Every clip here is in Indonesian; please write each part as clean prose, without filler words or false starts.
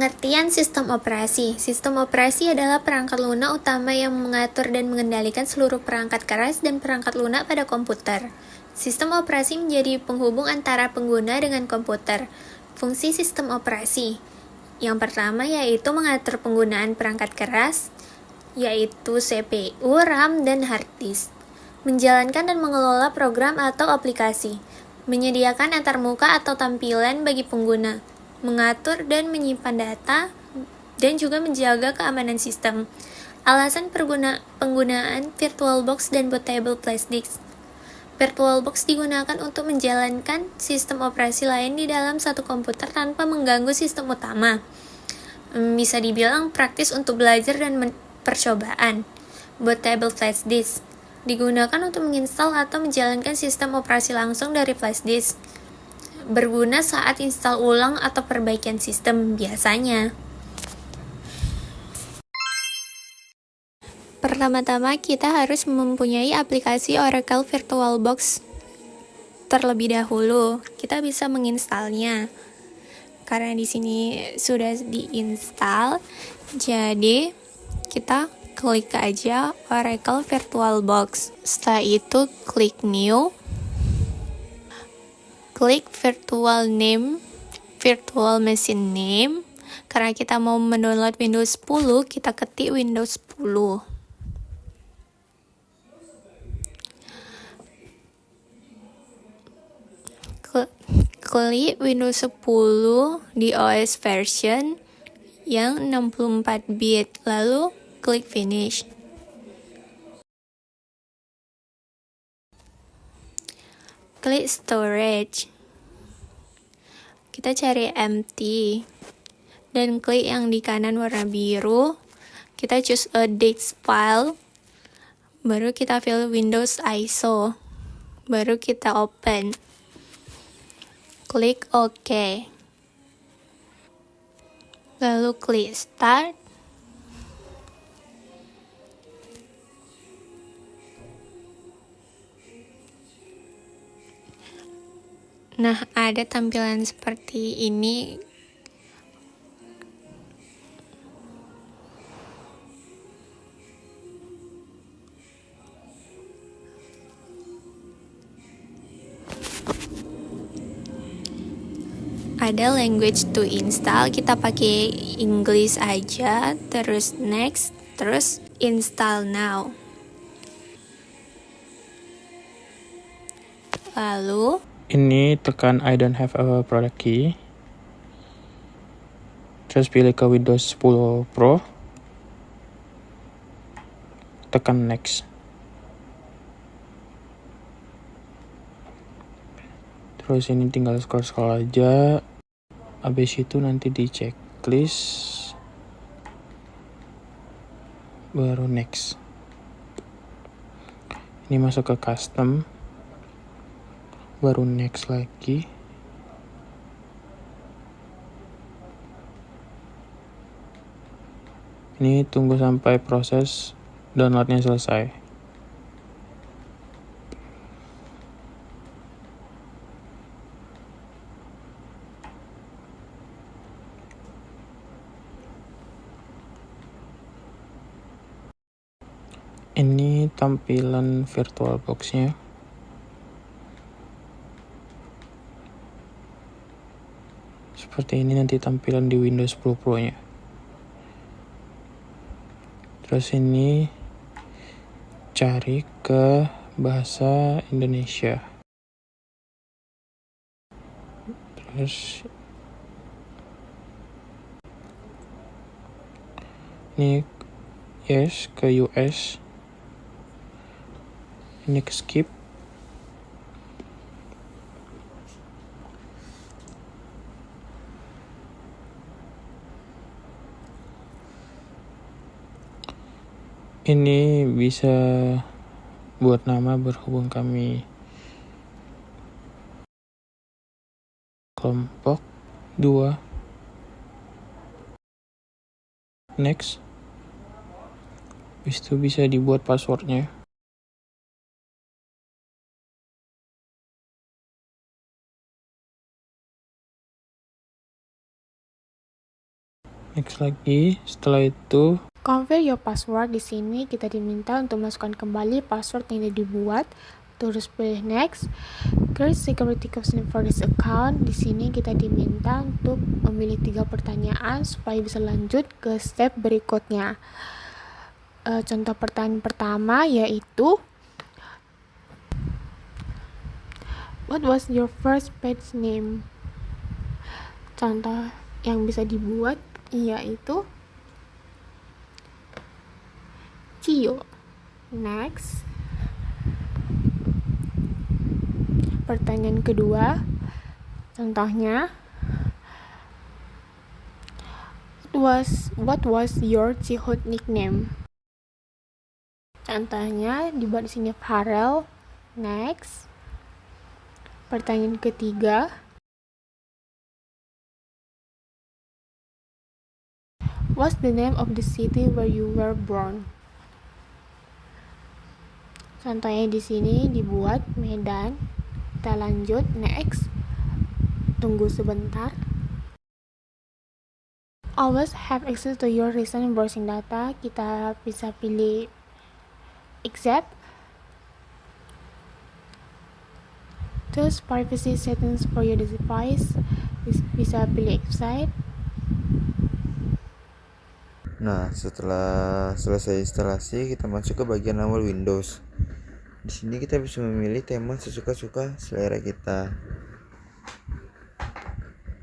Pengertian sistem operasi. Sistem operasi adalah perangkat lunak utama yang mengatur dan mengendalikan seluruh perangkat keras dan perangkat lunak pada komputer. Sistem operasi menjadi penghubung antara pengguna dengan komputer. Fungsi sistem operasi. Yang pertama yaitu mengatur penggunaan perangkat keras, yaitu CPU, RAM, dan hard disk. Menjalankan dan mengelola program atau aplikasi. Menyediakan antarmuka atau tampilan bagi pengguna. Mengatur dan menyimpan data, dan juga menjaga keamanan sistem. Alasan penggunaan VirtualBox dan Bootable Flash Disk. VirtualBox digunakan untuk menjalankan sistem operasi lain di dalam satu komputer tanpa mengganggu sistem utama. Bisa dibilang praktis untuk belajar dan percobaan. Bootable Flash Disk digunakan untuk menginstal atau menjalankan sistem operasi langsung dari flash disk. Berguna saat install ulang atau perbaikan sistem biasanya. Pertama-tama kita harus mempunyai aplikasi Oracle VirtualBox terlebih dahulu. Kita bisa menginstalnya. Karena di sini sudah diinstal, jadi kita klik aja Oracle VirtualBox. Setelah itu klik New. Klik virtual machine name. Karena kita mau mendownload Windows 10, kita ketik Windows 10. Klik Windows 10 di OS version yang 64 bit, lalu klik Finish. Klik Storage. Kita cari empty dan klik yang di kanan warna biru. Kita choose a disk file. Baru kita fill Windows ISO. Baru kita open. Klik OK. Lalu klik Start. Nah, ada tampilan seperti ini. Ada language to install, kita pakai English aja, terus next, terus install now. Lalu ini tekan I don't have a product key, terus pilih ke Windows 10 Pro, tekan next. Terus ini tinggal scroll aja. Habis itu nanti di checklist, baru next. Ini masuk ke custom, baru next lagi. Ini tunggu sampai proses downloadnya selesai. Ini tampilan VirtualBox-nya. Seperti ini nanti tampilan di Windows 10 Pro-nya. Terus ini cari ke bahasa Indonesia. Terus ini yes ke US. Ini ke skip. Ini bisa buat nama berhubung kami kelompok 2. Next. Habis itu bisa dibuat passwordnya. Next lagi. Setelah itu Confirm your password. Di sini kita diminta untuk masukkan kembali password yang dibuat. Terus pilih next. Create security question for this account. Di sini kita diminta untuk memilih 3 pertanyaan supaya bisa lanjut ke step berikutnya. Contoh pertanyaan pertama yaitu what was your first pet's name? Contoh yang bisa dibuat yaitu Cio. Next. Pertanyaan kedua. Contohnya, what was your childhood nickname? Contohnya dibuat di sini Farel. Next. Pertanyaan ketiga. What's the name of the city where you were born? Contohnya di sini dibuat Medan. Kita lanjut, next. Tunggu sebentar. Always have access to your recent browsing data. Kita bisa pilih accept. Terus privacy settings for your device. Bisa pilih accept. Nah, setelah selesai instalasi, kita masuk ke bagian awal Windows. Di sini kita bisa memilih tema sesuka-suka selera kita.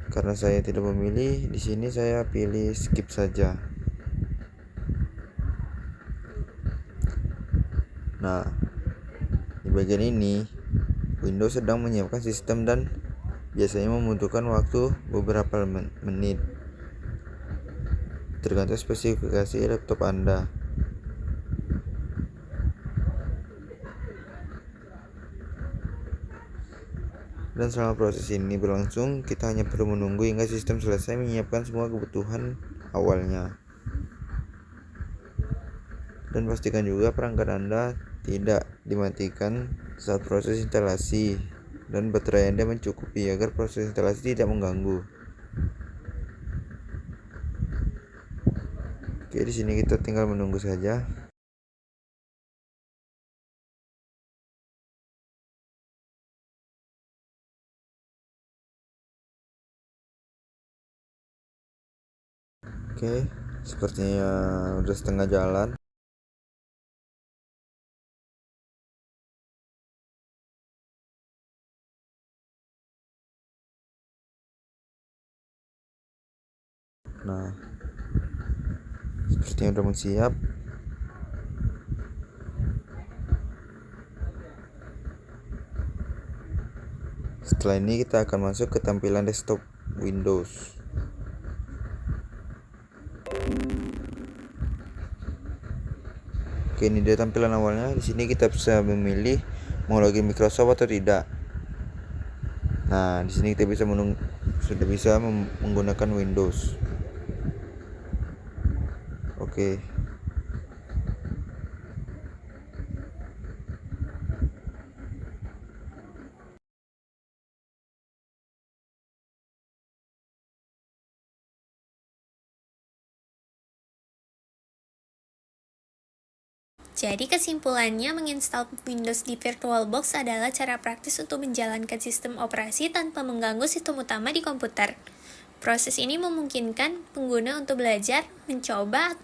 Karena saya tidak memilih, di sini saya pilih skip saja. Nah, di bagian ini Windows sedang menyiapkan sistem dan biasanya membutuhkan waktu beberapa menit. Tergantung spesifikasi laptop Anda. Dan selama proses ini berlangsung, kita hanya perlu menunggu hingga sistem selesai menyiapkan semua kebutuhan awalnya. Dan pastikan juga perangkat Anda tidak dimatikan saat proses instalasi dan baterai Anda mencukupi agar proses instalasi tidak mengganggu. Oke, di sini kita tinggal menunggu saja. Oke, sepertinya udah setengah jalan. Nah, sepertinya udah mau siap. Setelah ini kita akan masuk ke tampilan desktop Windows. Oke, ini dia tampilan awalnya. Di sini kita bisa memilih mau login Microsoft atau tidak. Nah, di sini kita sudah bisa menggunakan Windows. Oke. Jadi kesimpulannya, menginstal Windows di VirtualBox adalah cara praktis untuk menjalankan sistem operasi tanpa mengganggu sistem utama di komputer. Proses ini memungkinkan pengguna untuk belajar, mencoba,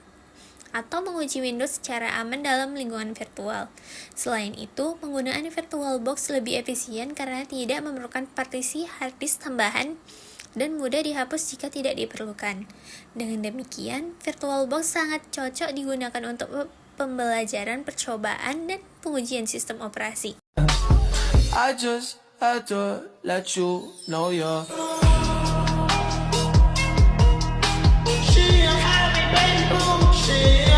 atau menguji Windows secara aman dalam lingkungan virtual. Selain itu, penggunaan VirtualBox lebih efisien karena tidak memerlukan partisi hard disk tambahan dan mudah dihapus jika tidak diperlukan. Dengan demikian, VirtualBox sangat cocok digunakan untuk pembelajaran, percobaan, dan pengujian sistem operasi. I just had to let you know you're. She had me, baby, she